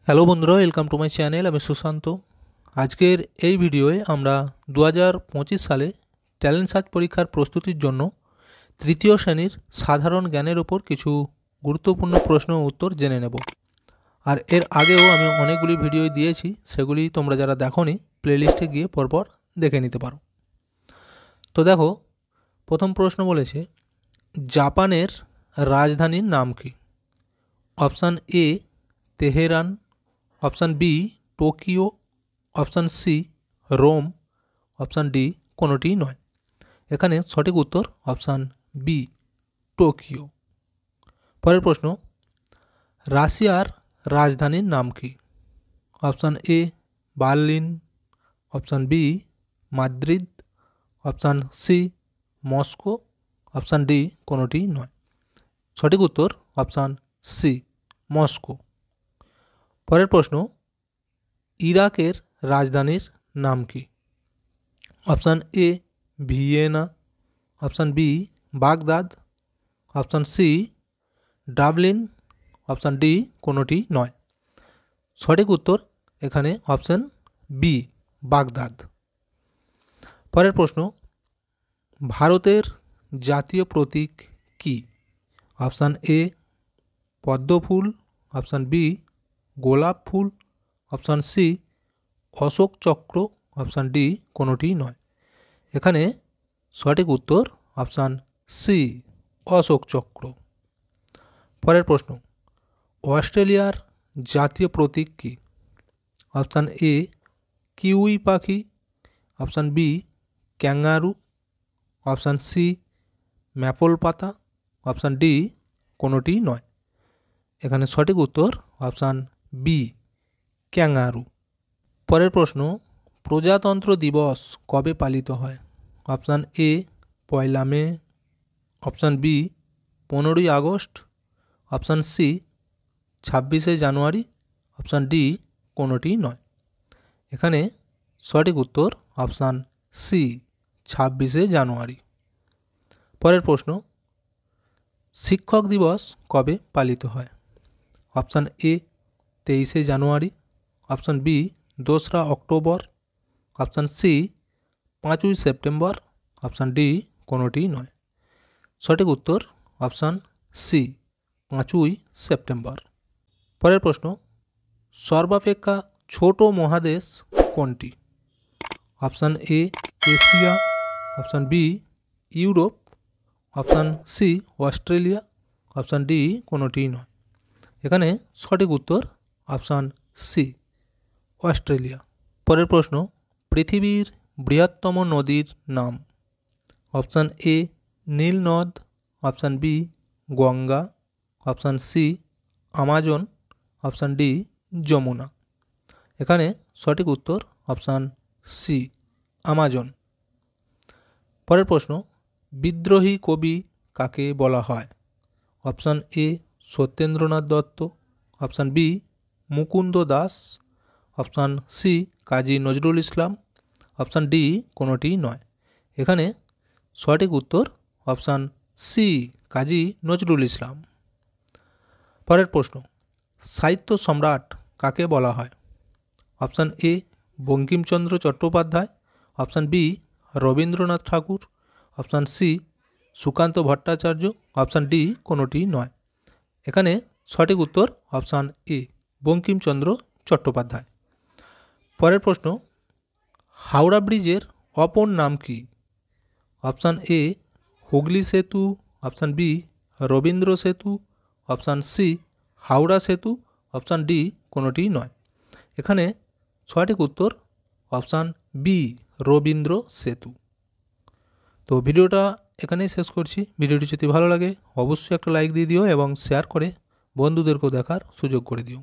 Hello বন্ধুরা, welcome to my channel. আমি সুশান্ত। আজকের এই ভিডিওয়ে আমরা 2025 সালে ট্যালেন্ট সার্চ পরীক্ষার প্রস্তুতির জন্য তৃতীয় শ্রেণীর সাধারণ জ্ঞানের উপর কিছু গুরুত্বপূর্ণ প্রশ্ন ও উত্তর জেনে নেব। আর এর আগেও আমি অনেকগুলি ভিডিও দিয়েছি, সেগুলি তোমরা যারা দেখোনি প্লেলিস্টে গিয়ে পরপর দেখে নিতে পারো। তো দেখো, প্রথম প্রশ্ন বলেছে, জাপানের রাজধানীর নাম কি? Option A Tehran, option B Tokyo, option C Rome, option D কোনোটি নয়। এখানে সঠিক উত্তর অপশান বি টোকিও। পরের প্রশ্ন, রাশিয়ার রাজধানীর নাম কি? Option A Berlin, option B Madrid, option C Moscow, option D কোনোটি নয়। সঠিক উত্তর অপশান সি মস্কো। পরের প্রশ্ন, ইরাকের রাজধানীর নাম কি? Option A Vienna, option B Baghdad, option C Dublin, option D কোনোটি নয়। সঠিক উত্তর এখানে অপশান বি বাগদাদ। পরের প্রশ্ন, ভারতের জাতীয় প্রতীক কি? অপশান এ পদ্ম ফুল, অপশান বি গোলাপ ফুল, অপশান সি অশোক চক্র, অপশান ডি কোনোটি নয়। এখানে সঠিক উত্তর অপশান সি অশোক চক্র। পরের প্রশ্ন, অস্ট্রেলিয়ার জাতীয় প্রতীক কি? অপশান এ কিউই পাখি, option B kangaroo, option C maple পাতা, অপশান ডি কোনোটি নয়। এখানে সঠিক উত্তর অপশান বি ক্যাঙ্গারু। পরের প্রশ্ন, প্রজাতন্ত্র দিবস কবে পালিত হয়? Option A 1 May, option B 15 August, option C 26 January, option D কোনোটি নয়। এখানে সঠিক উত্তর অপশান সি 26 জানুয়ারি। পরের প্রশ্ন, শিক্ষক দিবস কবে পালিত হয়? Option A 23 January, option B 2 October, option C 5 September, option D কোনোটি নয়। সঠিক উত্তর অপশান সি 5 সেপ্টেম্বর। পরের প্রশ্ন, সর্বাপেক্ষা ছোট মহাদেশ কোনটি? Option A Asia, option B Europe, option C Australia, option D কোনোটি নয়। এখানে সঠিক উত্তর অপশান সি অস্ট্রেলিয়া। পরের প্রশ্ন, পৃথিবীর বৃহত্তম নদীর নাম? অপশান এ নীল নদ, option B Ganga, option C Amazon, option D Yamuna. এখানে সঠিক উত্তর অপশান সি আমাজন। পরের প্রশ্ন, বিদ্রোহী কবি কাকে বলা হয়? Option A Satyendranath Dutta, option B Mukunda Das, option C Kazi Nazrul Islam, option D কোনোটি নয়। এখানে সঠিক উত্তর অপশান সি কাজী নজরুল ইসলাম। পরের প্রশ্ন, সাহিত্য সম্রাট কাকে বলা হয়? Option A Bankimchandra Chattopadhyay, option B Rabindranath Tagore, option C Sukanta Bhattacharya, option D কোনোটি নয়। এখানে সঠিক উত্তর অপশান এ বঙ্কিমচন্দ্র চট্টোপাধ্যায়। পরের প্রশ্ন, হাওড়া ব্রিজের অপর নাম কি? অপশান এ হুগলি সেতু, অপশান বি রবীন্দ্র সেতু, অপশান সি হাওড়া সেতু, অপশান ডি কোনোটি নয়। এখানে সঠিক উত্তর অপশান বি রবীন্দ্র সেতু। তো ভিডিওটা এখানেই শেষ করছি। ভিডিওটি যদি ভালো লাগে অবশ্যই একটা লাইক দিয়ে দিও এবং শেয়ার করে বন্ধুদেরকেও দেখার সুযোগ করে দিও।